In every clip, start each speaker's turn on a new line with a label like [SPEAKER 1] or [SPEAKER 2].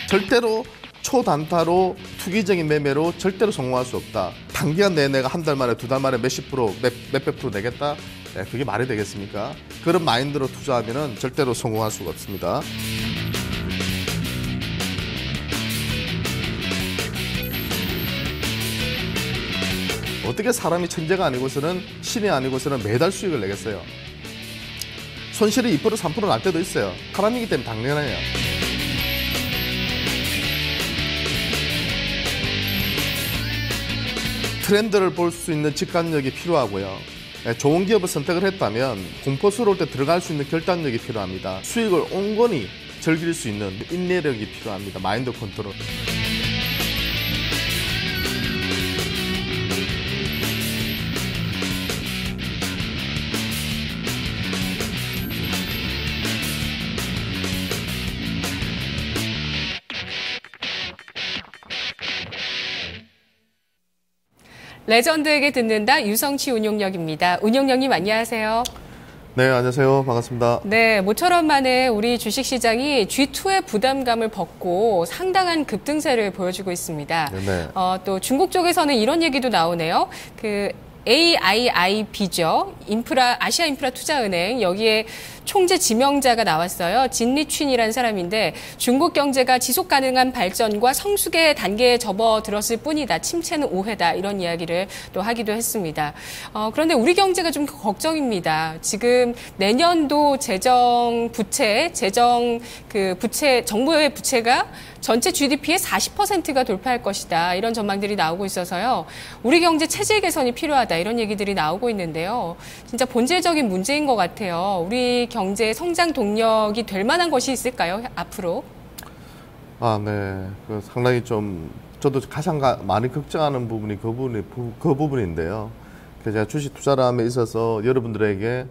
[SPEAKER 1] 절대로 초단타로 투기적인 매매로 절대로 성공할 수 없다. 단기간 내에 내가 한 달 만에, 두 달 만에 몇십 프로, 몇백 프로 내겠다. 네, 그게 말이 되겠습니까? 그런 마인드로 투자하면은 절대로 성공할 수가 없습니다. 어떻게 사람이 천재가 아니고서는 신이 아니고서는 매달 수익을 내겠어요? 손실이 2%, 3% 날 때도 있어요. 사람이기 때문에 당연해요. 트렌드를 볼 수 있는 직관력이 필요하고요. 좋은 기업을 선택을 했다면 공포스러울 때 들어갈 수 있는 결단력이 필요합니다. 수익을 온건히 즐길 수 있는 인내력이 필요합니다. 마인드 컨트롤.
[SPEAKER 2] 레전드에게 듣는다 유성치 운용력입니다. 운용력님 안녕하세요.
[SPEAKER 1] 네, 안녕하세요. 반갑습니다.
[SPEAKER 2] 네, 모처럼 만에 우리 주식시장이 G2의 부담감을 벗고 상당한 급등세를 보여주고 있습니다.
[SPEAKER 1] 네.
[SPEAKER 2] 또 중국 쪽에서는 이런 얘기도 나오네요. AIIB죠. 아시아 인프라 투자은행 여기에 총재 지명자가 나왔어요. 진리춘이라는 사람인데 중국 경제가 지속 가능한 발전과 성숙의 단계에 접어들었을 뿐이다. 침체는 오해다. 이런 이야기를 또 하기도 했습니다. 그런데 우리 경제가 좀 걱정입니다. 지금 내년도 정부의 부채가 전체 GDP의 40%가 돌파할 것이다. 이런 전망들이 나오고 있어서요. 우리 경제 체질 개선이 필요하다. 이런 얘기들이 나오고 있는데요. 진짜 본질적인 문제인 것 같아요. 우리 경제 성장 동력이 될 만한 것이 있을까요? 앞으로?
[SPEAKER 1] 네. 상당히 좀 저도 가장 많이 걱정하는 부분이 그 부분인데요. 제가 주식 투자를 함에 있어서 여러분들에게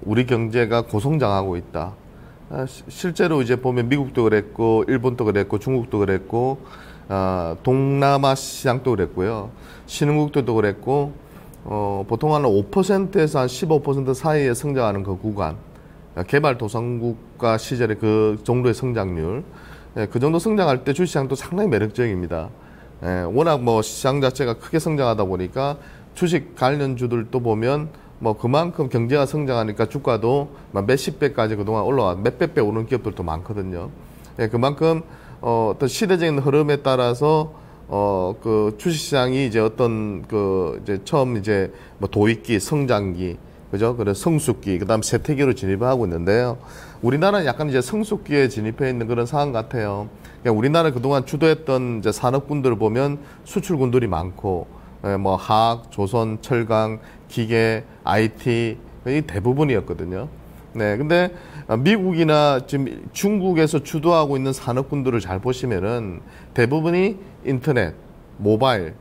[SPEAKER 1] 우리 경제가 고성장하고 있다. 실제로 이제 보면 미국도 그랬고, 일본도 그랬고, 중국도 그랬고, 동남아 시장도 그랬고요. 신흥국도 그랬고, 보통 한 5%에서 한 15% 사이에 성장하는 그 구간, 개발도상국가 시절의 그 정도의 성장률, 그 정도 성장할 때 주식시장도 상당히 매력적입니다. 워낙 시장 자체가 크게 성장하다 보니까 주식 관련주들도 보면 그만큼 경제가 성장하니까 주가도 몇십 배까지 그동안 몇백 배 오른 기업들도 많거든요. 그만큼 어떤 시대적인 흐름에 따라서 그 주식시장이 이제 이제 처음 이제 도입기, 성장기, 그죠? 그래서 성숙기, 그다음 쇠퇴기로 진입을 하고 있는데요. 우리나라는 약간 이제 성숙기에 진입해 있는 그런 상황 같아요. 그러니까 우리나라 그동안 주도했던 이제 산업군들을 보면 수출군들이 많고, 화학, 조선, 철강, 기계, IT 이 대부분이었거든요. 네, 근데 미국이나 지금 중국에서 주도하고 있는 산업군들을 잘 보시면은 대부분이 인터넷, 모바일,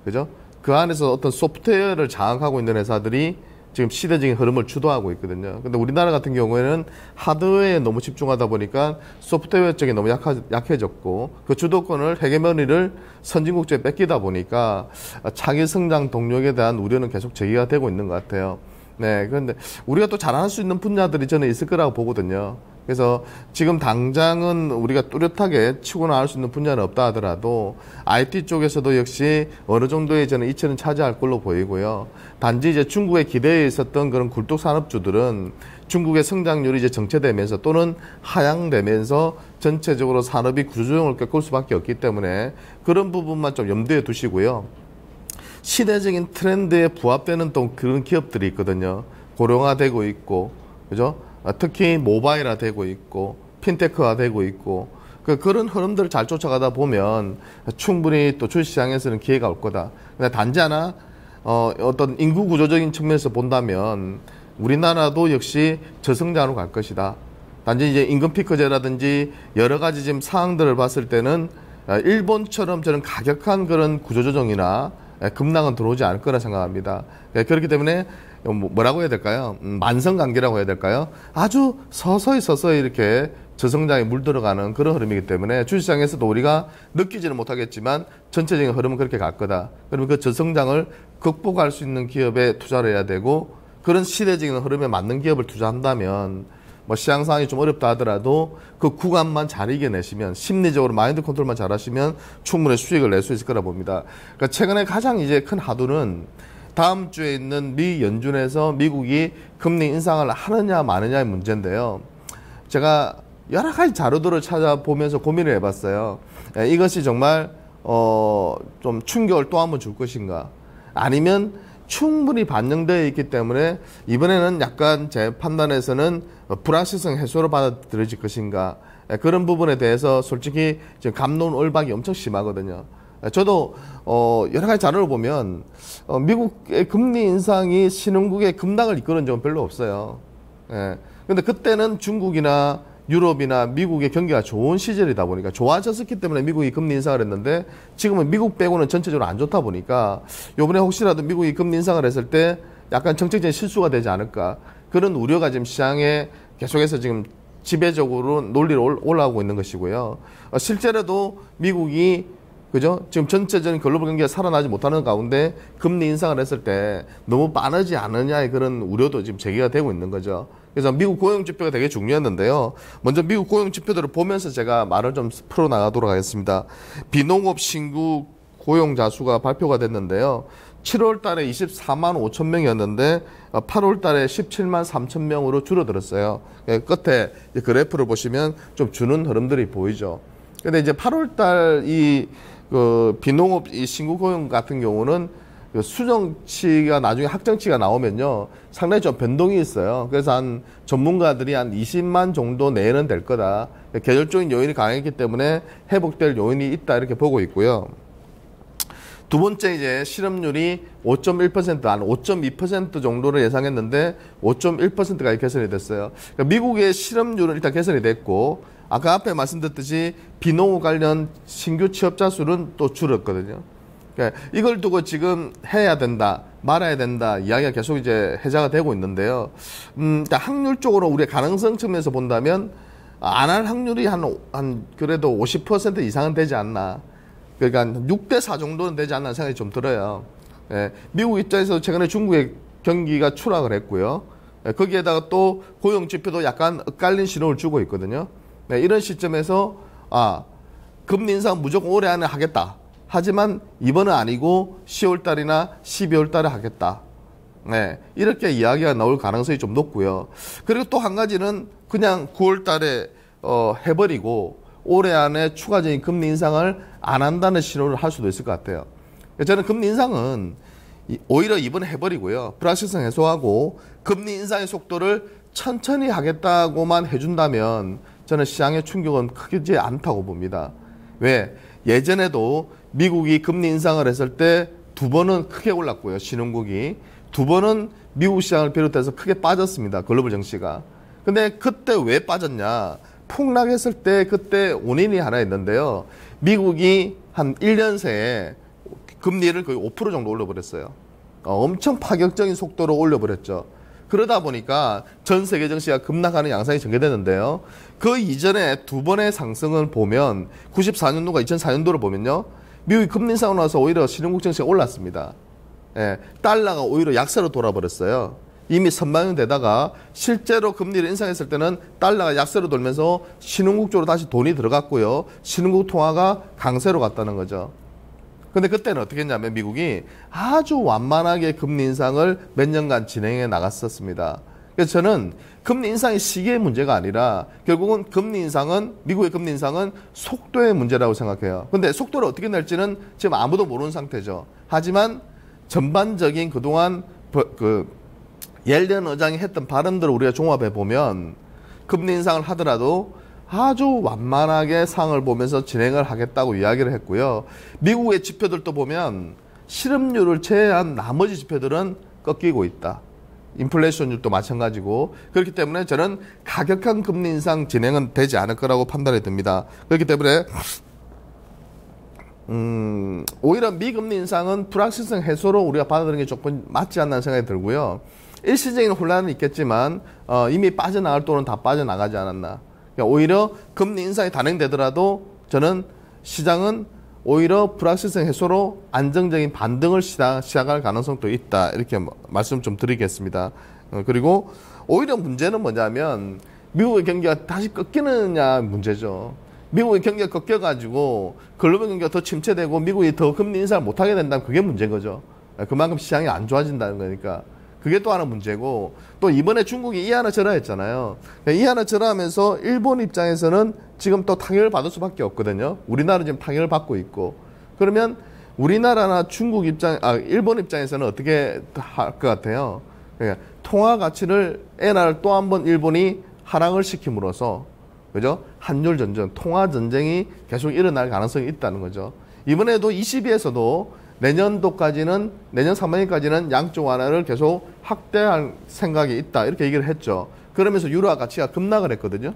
[SPEAKER 1] 그죠? 그 안에서 어떤 소프트웨어를 장악하고 있는 회사들이 지금 시대적인 흐름을 주도하고 있거든요. 근데 우리나라 같은 경우에는 하드웨어에 너무 집중하다 보니까 소프트웨어 쪽이 너무 약해졌고 그 주도권을 헤게모니를 선진국 쪽에 뺏기다 보니까 차기 성장 동력에 대한 우려는 계속 제기가 되고 있는 것 같아요. 네, 그런데 우리가 또 잘할 수 있는 분야들이 저는 있을 거라고 보거든요. 그래서 지금 당장은 우리가 뚜렷하게 치고 나갈 수 있는 분야는 없다 하더라도 IT 쪽에서도 역시 어느 정도의 저는 이치는 차지할 걸로 보이고요. 단지 이제 중국에 기대해 있었던 그런 굴뚝 산업주들은 중국의 성장률이 이제 정체되면서 또는 하향되면서 전체적으로 산업이 구조조정을 겪을 수밖에 없기 때문에 그런 부분만 좀 염두에 두시고요. 시대적인 트렌드에 부합되는 또 그런 기업들이 있거든요. 고령화되고 있고, 그죠? 특히 모바일화되고 있고, 핀테크화되고 있고, 그런 흐름들을 잘 쫓아가다 보면 충분히 또 주식시장에서는 기회가 올 거다. 근데 단지 하나, 어떤 인구 구조적인 측면에서 본다면 우리나라도 역시 저성장으로 갈 것이다. 단지 이제 임금 피크제라든지 여러 가지 지금 상황들을 봤을 때는 일본처럼 저는 가격한 그런 구조조정이나 급락은 들어오지 않을 거라 생각합니다. 그렇기 때문에 뭐라고 해야 될까요? 만성관계라고 해야 될까요? 아주 서서히 이렇게 저성장에 물들어가는 그런 흐름이기 때문에 주식시장에서도 우리가 느끼지는 못하겠지만 전체적인 흐름은 그렇게 갈 거다. 그러면 그 저성장을 극복할 수 있는 기업에 투자를 해야 되고 그런 시대적인 흐름에 맞는 기업을 투자한다면 뭐 시장 상황이 좀 어렵다 하더라도 그 구간만 잘 이겨내시면 심리적으로 마인드 컨트롤만 잘하시면 충분히 수익을 낼 수 있을 거라 봅니다. 그러니까 최근에 가장 이제 큰 하두는 다음 주에 있는 미 연준에서 미국이 금리 인상을 하느냐 마느냐의 문제인데요. 제가 여러 가지 자료들을 찾아보면서 고민을 해봤어요. 이것이 정말 좀 충격을 또 한 번 줄 것인가, 아니면 충분히 반영되어 있기 때문에 이번에는 약간 제 판단에서는 불확실성 해소로 받아들여질 것인가, 그런 부분에 대해서 솔직히 지금 갑론을박이 엄청 심하거든요. 저도 여러 가지 자료를 보면 미국의 금리 인상이 신흥국의 급락을 이끄는 적은 별로 없어요. 근데 그때는 중국이나 유럽이나 미국의 경기가 좋은 시절이다 보니까 좋아졌었기 때문에 미국이 금리 인상을 했는데, 지금은 미국 빼고는 전체적으로 안 좋다 보니까 이번에 혹시라도 미국이 금리 인상을 했을 때 약간 정책적인 실수가 되지 않을까, 그런 우려가 지금 시장에 계속해서 지금 지배적으로 논리로 올라오고 있는 것이고요. 실제로도 미국이 그죠? 지금 전체적인 글로벌 경기가 살아나지 못하는 가운데 금리 인상을 했을 때 너무 빠르지 않느냐의 그런 우려도 지금 제기가 되고 있는 거죠. 그래서 미국 고용 지표가 되게 중요했는데요. 먼저 미국 고용 지표들을 보면서 제가 말을 좀 풀어나가도록 하겠습니다. 비농업 신규 고용자 수가 발표가 됐는데요. 7월 달에 24만 5천 명이었는데 8월 달에 17만 3천 명으로 줄어들었어요. 끝에 그래프를 보시면 좀 주는 흐름들이 보이죠. 근데 이제 8월 달 비농업 이 신규 고용 같은 경우는 수정치가 나중에 확정치가 나오면요, 상당히 좀 변동이 있어요. 그래서 한 전문가들이 한 20만 정도 내는 될 거다. 계절적인 요인이 강했기 때문에 회복될 요인이 있다, 이렇게 보고 있고요. 두 번째, 이제 실업률이 5.1%, 한 5.2% 정도를 예상했는데 5.1%까지 개선이 됐어요. 그러니까 미국의 실업률은 일단 개선이 됐고, 아까 앞에 말씀드렸듯이 비농업 관련 신규 취업자 수는 또 줄었거든요. 그러니까 이걸 두고 지금 해야 된다, 말아야 된다 이야기가 계속 이제 해자가 되고 있는데요. 확률적으로 우리의 가능성 측면에서 본다면 안 할 확률이 한 그래도 50% 이상은 되지 않나. 그러니까 6대4 정도는 되지 않나 생각이 좀 들어요. 미국 입장에서 최근에 중국의 경기가 추락을 했고요. 거기에다가 또 고용 지표도 약간 엇갈린 신호를 주고 있거든요. 이런 시점에서 금리 인상 무조건 올해 안에 하겠다. 하지만 이번은 아니고 10월 달이나 12월 달에 하겠다. 이렇게 이야기가 나올 가능성이 좀 높고요. 그리고 또 한 가지는 그냥 9월 달에 해버리고 올해 안에 추가적인 금리 인상을 안 한다는 신호를 할 수도 있을 것 같아요. 저는 금리 인상은 오히려 이번에 해버리고요. 불확실성 해소하고 금리 인상의 속도를 천천히 하겠다고만 해준다면 저는 시장의 충격은 크지 않다고 봅니다. 왜? 예전에도 미국이 금리 인상을 했을 때 두 번은 크게 올랐고요. 신흥국이. 두 번은 미국 시장을 비롯해서 크게 빠졌습니다. 글로벌 증시가. 근데 그때 왜 빠졌냐? 폭락했을 때 그때 원인이 하나 있는데요. 미국이 한 1년 새에 금리를 거의 5% 정도 올려버렸어요. 엄청 파격적인 속도로 올려버렸죠. 그러다 보니까 전 세계 증시가 급락하는 양상이 전개되는데요. 그 이전에 두 번의 상승을 보면 94년도가 2004년도를 보면요. 미국이 금리 인상을 나서 오히려 신흥국 증시가 올랐습니다. 달러가 오히려 약세로 돌아버렸어요. 이미 선반영 되다가 실제로 금리를 인상했을 때는 달러가 약세로 돌면서 신흥국 쪽으로 다시 돈이 들어갔고요. 신흥국 통화가 강세로 갔다는 거죠. 근데 그때는 어떻게 했냐면 미국이 아주 완만하게 금리 인상을 몇 년간 진행해 나갔었습니다. 그래서 저는 금리 인상의 시기의 문제가 아니라 결국은 미국의 금리 인상은 속도의 문제라고 생각해요. 근데 속도를 어떻게 낼지는 지금 아무도 모르는 상태죠. 하지만 전반적인 그동안 옐런 의장이 했던 발언들을 우리가 종합해 보면 금리 인상을 하더라도 아주 완만하게 상을 보면서 진행을 하겠다고 이야기를 했고요. 미국의 지표들도 보면 실업률을 제외한 나머지 지표들은 꺾이고 있다. 인플레이션율도 마찬가지고, 그렇기 때문에 저는 가격한 금리 인상 진행은 되지 않을 거라고 판단이 듭니다. 그렇기 때문에 오히려 미금리 인상은 불확실성 해소로 우리가 받아들이는 게 조금 맞지 않나 생각이 들고요. 일시적인 혼란은 있겠지만 이미 빠져나갈 돈은 다 빠져나가지 않았나. 그러니까 오히려 금리 인상이 단행되더라도 저는 시장은 오히려 불확실성 해소로 안정적인 반등을 시작할 가능성도 있다. 이렇게 말씀 좀 드리겠습니다. 그리고 오히려 문제는 뭐냐면 미국의 경기가 다시 꺾이느냐 문제죠. 미국의 경기가 꺾여가지고 글로벌 경기가 더 침체되고 미국이 더 금리 인상을 못하게 된다면 그게 문제인 거죠. 그만큼 시장이 안 좋아진다는 거니까. 그게 또 하나 문제고, 또 이번에 중국이 이하나 절하했잖아요. 이하나 절하하면서 일본 입장에서는 지금 또 타격을 받을 수밖에 없거든요. 우리나라 지금 타격을 받고 있고. 그러면 우리나라나 일본 입장에서는 어떻게 할 것 같아요? 그러니까 통화 가치를 엔화를 또 한 번 일본이 하락을 시킴으로써, 그죠? 환율 전쟁, 통화 전쟁이 계속 일어날 가능성이 있다는 거죠. 이번에도 22에서도 내년 상반기까지는 양쪽 완화를 계속 확대할 생각이 있다. 이렇게 얘기를 했죠. 그러면서 유로화 가치가 급락을 했거든요.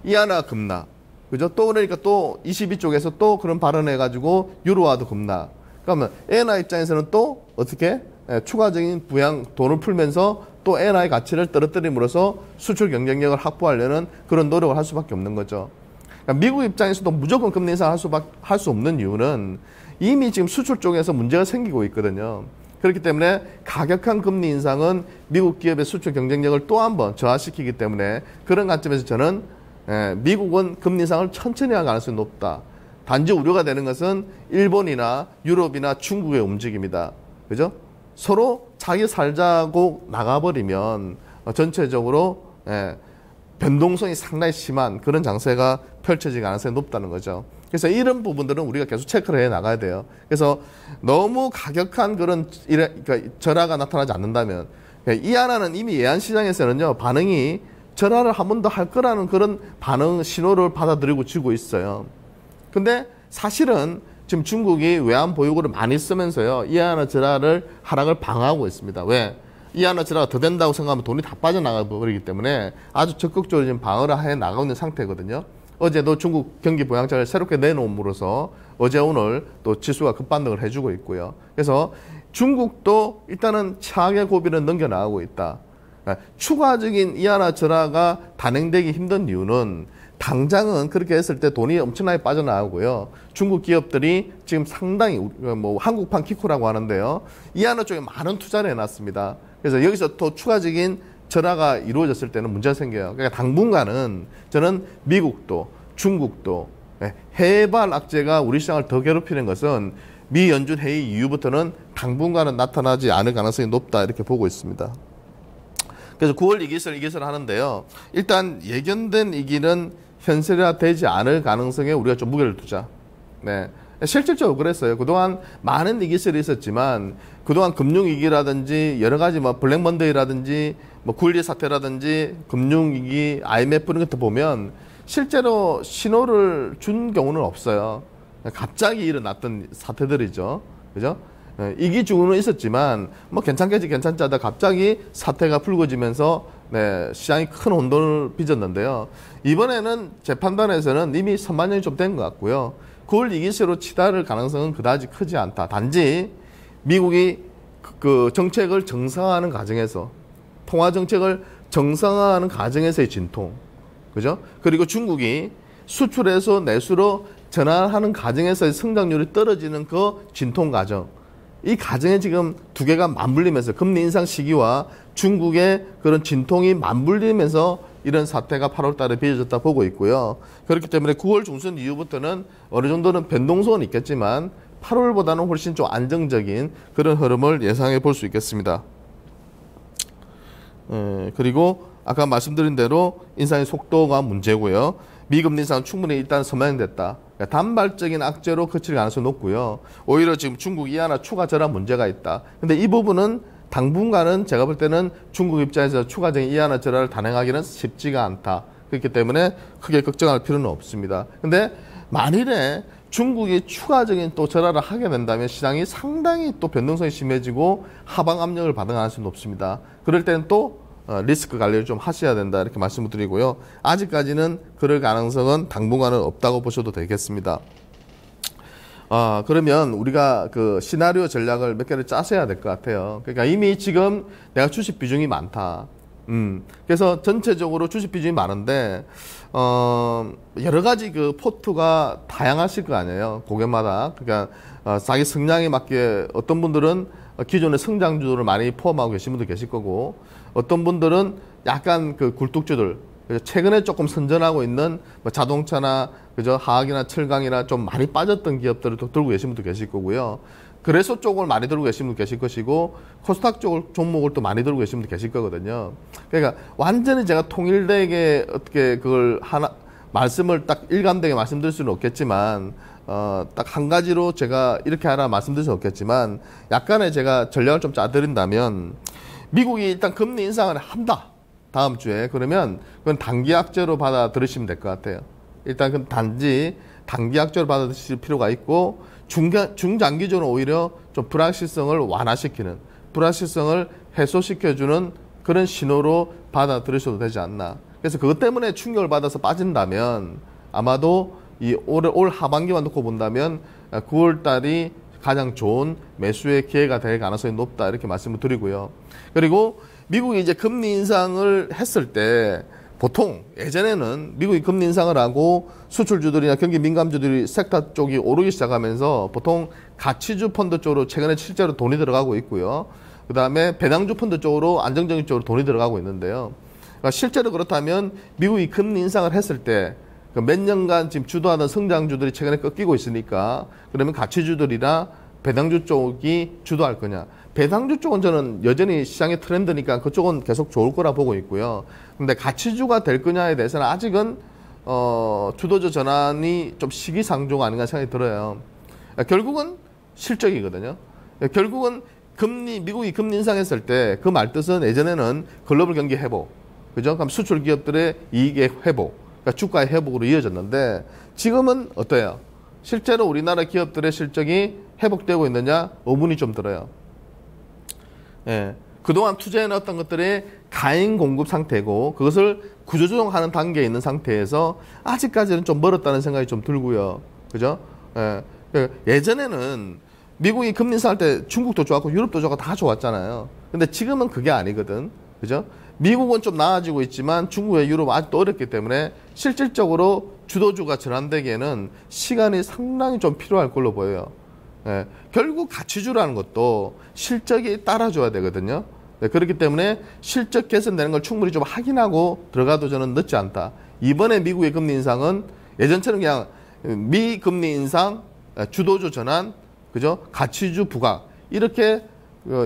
[SPEAKER 1] 이하나 급락. 그죠? 또 그러니까 또 22쪽에서 또 그런 발언해가지고 유로화도 급락. 그러면 엔화 입장에서는 또 어떻게? 추가적인 돈을 풀면서 또 엔화의 가치를 떨어뜨림으로써 수출 경쟁력을 확보하려는 그런 노력을 할 수밖에 없는 거죠. 그러니까 미국 입장에서도 무조건 금리 인상을 할 수 없는 이유는 이미 지금 수출 쪽에서 문제가 생기고 있거든요. 그렇기 때문에 가격한 금리 인상은 미국 기업의 수출 경쟁력을 또 한 번 저하시키기 때문에 그런 관점에서 저는 미국은 금리 인상을 천천히 할 가능성이 높다. 단지 우려가 되는 것은 일본이나 유럽이나 중국의 움직임이다. 그죠? 서로 자기 살자고 나가버리면 전체적으로 변동성이 상당히 심한 그런 장세가 펼쳐질 가능성이 높다는 거죠. 그래서 이런 부분들은 우리가 계속 체크를 해 나가야 돼요. 그래서 너무 가격한 그런 그러니까 절하가 나타나지 않는다면, 이하나는 이미 예안 시장에서는요 반응이 절하를 한 번 더 할 거라는 그런 반응 신호를 받아들이고 지고 있어요. 근데 사실은 지금 중국이 외환 보유고를 많이 쓰면서요 이하나 절하를 하락을 방어하고 있습니다. 왜? 이하나 절하가 더 된다고 생각하면 돈이 다 빠져나가 버리기 때문에 아주 적극적으로 지금 방어를 해 나가고 있는 상태거든요. 어제도 중국 경기 부양책을 새롭게 내놓음으로써 어제 오늘 또 지수가 급반등을 해주고 있고요. 그래서 중국도 일단은 차악의 고비를 넘겨나가고 있다. 추가적인 이하나 절하가 단행되기 힘든 이유는 당장은 그렇게 했을 때 돈이 엄청나게 빠져나가고요. 중국 기업들이 지금 상당히 뭐 한국판 키코라고 하는데요. 이하나 쪽에 많은 투자를 해놨습니다. 그래서 여기서 또 추가적인 절하가 이루어졌을 때는 문제가 생겨요. 그러니까 당분간은 저는 미국도 중국도 해외발 악재가 우리 시장을 더 괴롭히는 것은 미 연준 회의 이후부터는 당분간은 나타나지 않을 가능성이 높다 이렇게 보고 있습니다. 그래서 9월 이기설 하는데요. 일단 예견된 이기는 현실화되지 않을 가능성에 우리가 좀 무게를 두자. 네. 실질적으로 그랬어요. 그동안 많은 이기설이 있었지만 그동안 금융위기라든지 여러 가지 뭐 블랙먼데이라든지 뭐 9.12 사태라든지 금융위기, IMF 이런 것도 보면 실제로 신호를 준 경우는 없어요. 갑자기 일어났던 사태들이죠. 그죠? 이기 중으로는 있었지만 뭐 괜찮겠지 하다 갑자기 사태가 불거지면서 시장이 큰 혼돈을 빚었는데요. 이번에는 제 판단에서는 이미 선반영이 좀 된 것 같고요. 9월 이기시로 치달을 가능성은 그다지 크지 않다. 단지 미국이 그 정책을 정상화하는 과정에서 통화 정책을 정상화하는 과정에서의 진통, 그죠? 그리고 중국이 수출에서 내수로 전환하는 과정에서의 성장률이 떨어지는 그 진통 과정, 이 과정에 지금 두 개가 맞물리면서 금리 인상 시기와 중국의 그런 진통이 맞물리면서 이런 사태가 8월 달에 빚어졌다 보고 있고요. 그렇기 때문에 9월 중순 이후부터는 어느 정도는 변동성은 있겠지만 8월보다는 훨씬 좀 안정적인 그런 흐름을 예상해 볼 수 있겠습니다. 그리고 아까 말씀드린 대로 인상의 속도가 문제고요. 미금리 인상은 충분히 일단 선반영됐다. 그러니까 단발적인 악재로 그칠 가능성이 높고요. 오히려 지금 중국 이하나 추가 절하 문제가 있다. 근데 이 부분은 당분간은 제가 볼 때는 중국 입장에서 추가적인 이하나 절하를 단행하기는 쉽지가 않다. 그렇기 때문에 크게 걱정할 필요는 없습니다. 근데 만일에 중국이 추가적인 또 절하를 하게 된다면 시장이 상당히 또 변동성이 심해지고 하방 압력을 받을 가능성이 높습니다. 그럴 때는 또 리스크 관리를 좀 하셔야 된다 이렇게 말씀을 드리고요. 아직까지는 그럴 가능성은 당분간은 없다고 보셔도 되겠습니다. 그러면 우리가 그 시나리오 전략을 몇 개를 짜셔야 될 것 같아요. 그러니까 이미 지금 내가 주식 비중이 많다. 그래서 전체적으로 주식 비중이 많은데, 여러 가지 그 포트가 다양하실 거 아니에요. 고객마다. 그러니까, 자기 성향에 맞게 어떤 분들은 기존의 성장주를 많이 포함하고 계신 분도 계실 거고, 어떤 분들은 약간 그 굴뚝주들, 그래서 최근에 조금 선전하고 있는 뭐 자동차나 그죠 화학이나 철강이나 좀 많이 빠졌던 기업들을 또 들고 계신 분도 계실 거고요. 그래서 쪽을 많이 들고 계신 분 계실 것이고 코스닥 쪽 종목을 또 많이 들고 계신 분도 계실 거거든요. 그러니까 완전히 제가 통일되게 어떻게 그걸 하나 말씀을 딱 일관되게 말씀드릴 수는 없겠지만 딱 한 가지로 제가 이렇게 하나 말씀드릴 수는 없겠지만 약간의 제가 전략을 좀 짜드린다면 미국이 일단 금리 인상을 한다. 다음 주에. 그러면 그건 단기 악재로 받아들이시면 될 것 같아요. 일단 그건 단지 단기 악재로 받아들이실 필요가 있고 중장기적으로 오히려 좀 불확실성을 완화시키는 불확실성을 해소시켜주는 그런 신호로 받아들이셔도 되지 않나. 그래서 그것 때문에 충격을 받아서 빠진다면 아마도 올 하반기만 놓고 본다면 9월 달이 가장 좋은 매수의 기회가 될 가능성이 높다 이렇게 말씀을 드리고요. 그리고 미국이 이제 금리 인상을 했을 때 보통 예전에는 미국이 금리 인상을 하고 수출주들이나 경기 민감주들이 섹터 쪽이 오르기 시작하면서 보통 가치주 펀드 쪽으로 최근에 실제로 돈이 들어가고 있고요. 그 다음에 배당주 펀드 쪽으로 안정적인 쪽으로 돈이 들어가고 있는데요. 그러니까 실제로 그렇다면 미국이 금리 인상을 했을 때 몇 년간 지금 주도하던 성장주들이 최근에 꺾이고 있으니까 그러면 가치주들이나 배당주 쪽이 주도할 거냐. 배당주 쪽은 저는 여전히 시장의 트렌드니까 그쪽은 계속 좋을 거라 보고 있고요. 근데 가치주가 될 거냐에 대해서는 아직은 주도주 전환이 좀 시기상조가 아닌가 생각이 들어요. 결국은 실적이거든요. 결국은 미국이 금리 인상했을 때 그 말뜻은 예전에는 글로벌 경기 회복, 그죠? 그럼 수출 기업들의 이익의 회복, 그러니까 주가의 회복으로 이어졌는데 지금은 어때요? 실제로 우리나라 기업들의 실적이 회복되고 있느냐 의문이 좀 들어요. 예, 그동안 투자해놨던 것들의 가행 공급 상태고 그것을 구조조정하는 단계에 있는 상태에서 아직까지는 좀 멀었다는 생각이 좀 들고요. 그죠? 예, 예전에는 미국이 금리 인상할 때 중국도 좋았고 유럽도 좋았고 다 좋았잖아요. 근데 지금은 그게 아니거든. 그죠? 미국은 좀 나아지고 있지만 중국과 유럽은 아직도 어렵기 때문에 실질적으로 주도주가 전환되기에는 시간이 상당히 좀 필요할 걸로 보여요. 예, 결국 가치주라는 것도 실적이 따라줘야 되거든요. 네, 그렇기 때문에 실적 개선되는 걸 충분히 좀 확인하고 들어가도 저는 늦지 않다. 이번에 미국의 금리 인상은 예전처럼 그냥 미 금리 인상, 주도주 전환, 그죠? 가치주 부각 이렇게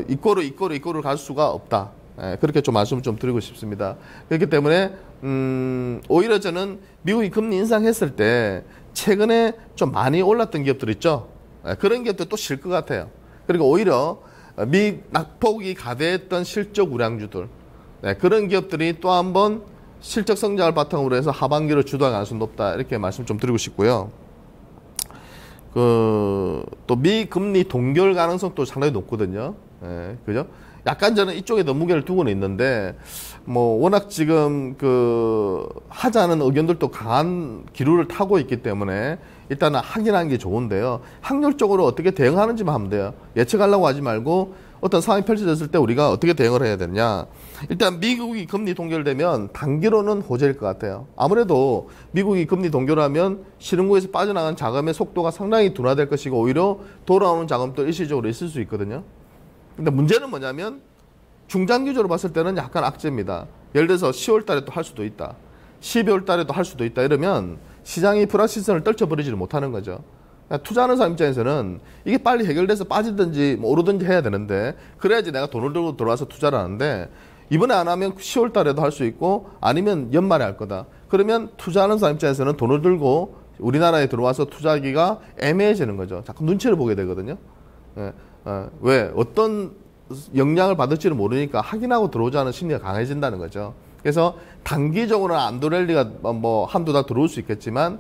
[SPEAKER 1] 이꼬르 갈 수가 없다. 예, 그렇게 좀 말씀을 좀 드리고 싶습니다. 그렇기 때문에 오히려 저는 미국이 금리 인상했을 때 최근에 좀 많이 올랐던 기업들 있죠. 예, 그런 기업들 또 실 것 같아요. 그리고 오히려 미 낙폭이 가대했던 실적 우량주들, 네, 그런 기업들이 또 한번 실적 성장을 바탕으로 해서 하반기를 주도할 가능성이 높다 이렇게 말씀 좀 드리고 싶고요. 또 미 금리 동결 가능성도 상당히 높거든요. 예, 그죠? 약간 저는 이쪽에 더 무게를 두고는 있는데, 워낙 지금 하자는 의견들도 강한 기류를 타고 있기 때문에 일단은 확인하는 게 좋은데요. 확률적으로 어떻게 대응하는지만 하면 돼요. 예측하려고 하지 말고 어떤 상황이 펼쳐졌을 때 우리가 어떻게 대응을 해야 되냐. 일단 미국이 금리 동결되면 단기로는 호재일 것 같아요. 아무래도 미국이 금리 동결하면 시중국에서 빠져나간 자금의 속도가 상당히 둔화될 것이고 오히려 돌아오는 자금도 일시적으로 있을 수 있거든요. 근데 문제는 뭐냐면 중장기적으로 봤을 때는 약간 악재입니다. 예를 들어서 10월 달에 또 할 수도 있다. 12월 달에도 할 수도 있다. 이러면 시장이 불확실성을 떨쳐버리지를 못하는 거죠. 그러니까 투자하는 사람 입장에서는 이게 빨리 해결돼서 빠지든지 오르든지 해야 되는데 그래야지 내가 돈을 들고 들어와서 투자를 하는데 이번에 안 하면 10월 달에도 할 수 있고 아니면 연말에 할 거다. 그러면 투자하는 사람 입장에서는 돈을 들고 우리나라에 들어와서 투자하기가 애매해지는 거죠. 자꾸 눈치를 보게 되거든요. 예. 왜? 어떤 영향을 받을지를 모르니까 확인하고 들어오자는 심리가 강해진다는 거죠. 그래서 단기적으로는 안도랠리가 한두 달 들어올 수 있겠지만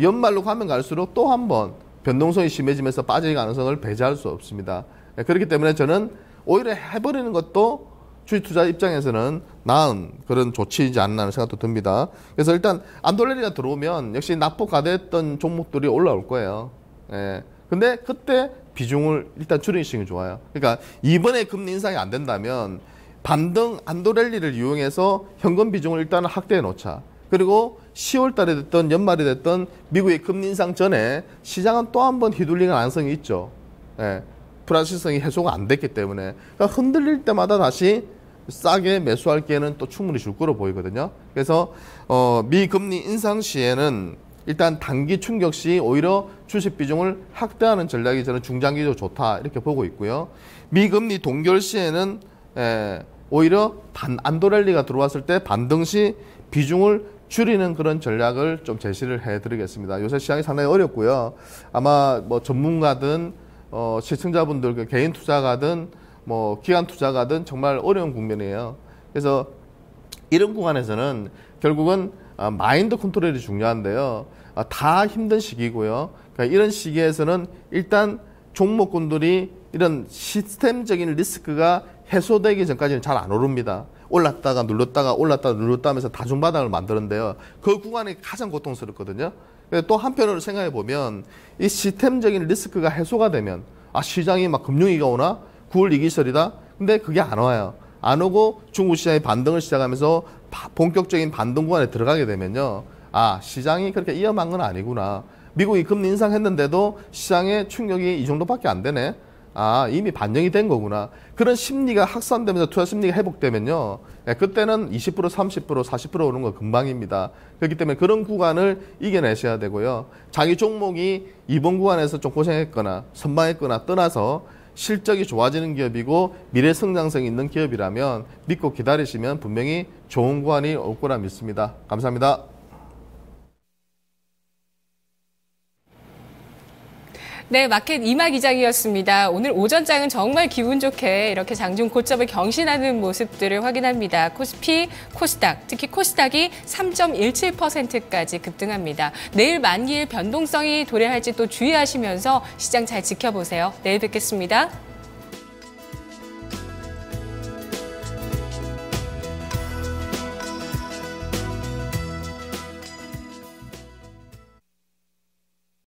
[SPEAKER 1] 연말로 가면 갈수록 또 한 번 변동성이 심해지면서 빠질 가능성을 배제할 수 없습니다. 그렇기 때문에 저는 오히려 해버리는 것도 주식 투자 입장에서는 나은 그런 조치이지 않나 하는 생각도 듭니다. 그래서 일단 안도랠리가 들어오면 역시 낙폭 가대했던 종목들이 올라올 거예요. 예. 근데 그때 비중을 일단 줄이시는 게 좋아요. 그러니까 이번에 금리 인상이 안 된다면 반등 안도랠리를 이용해서 현금 비중을 일단 확대해 놓자. 그리고 10월 달에 됐던 연말이 됐던 미국의 금리 인상 전에 시장은 또 한 번 휘둘리는 가능성이 있죠. 예, 불확실성이 해소가 안 됐기 때문에. 그러니까 흔들릴 때마다 다시 싸게 매수할 기회는 또 충분히 줄 거로 보이거든요. 그래서 미 금리 인상 시에는 일단 단기 충격 시 오히려 주식 비중을 확대하는 전략이 저는 중장기적으로 좋다 이렇게 보고 있고요. 미 금리 동결 시에는 오히려 안도랠리가 들어왔을 때 반등 시 비중을 줄이는 그런 전략을 좀 제시를 해드리겠습니다. 요새 시장이 상당히 어렵고요. 아마 뭐 전문가든 시청자분들 그 개인 투자가든 뭐 기관 투자가든 정말 어려운 국면이에요. 그래서 이런 구간에서는 결국은 마인드 컨트롤이 중요한데요. 다 힘든 시기고요. 그러니까 이런 시기에서는 일단 종목군들이 이런 시스템적인 리스크가 해소되기 전까지는 잘 안 오릅니다. 올랐다가 눌렀다가 올랐다가 눌렀다 하면서 다중바닥을 만드는데요. 그 구간이 가장 고통스럽거든요. 또 한편으로 생각해 보면 이 시스템적인 리스크가 해소가 되면 시장이 막 금융위기가 오나? 9월 위기설이다? 근데 그게 안 와요. 안 오고 중국 시장이 반등을 시작하면서 본격적인 반등 구간에 들어가게 되면요. 시장이 그렇게 위험한 건 아니구나. 미국이 금리 인상했는데도 시장의 충격이 이 정도밖에 안 되네. 이미 반영이 된 거구나. 그런 심리가 확산되면서 투자 심리가 회복되면요. 그때는 20%, 30%, 40% 오는 거 금방입니다. 그렇기 때문에 그런 구간을 이겨내셔야 되고요. 자기 종목이 이번 구간에서 좀 고생했거나 선방했거나 떠나서 실적이 좋아지는 기업이고 미래 성장성이 있는 기업이라면 믿고 기다리시면 분명히 좋은 구간이 올 거라 믿습니다. 감사합니다.
[SPEAKER 2] 네, 마켓 이마 기장이었습니다. 오늘 오전장은 정말 기분 좋게 이렇게 장중 고점을 경신하는 모습들을 확인합니다. 코스피, 코스닥, 특히 코스닥이 3.17%까지 급등합니다. 내일 만기일 변동성이 도래할지 또 주의하시면서 시장 잘 지켜보세요. 내일 뵙겠습니다.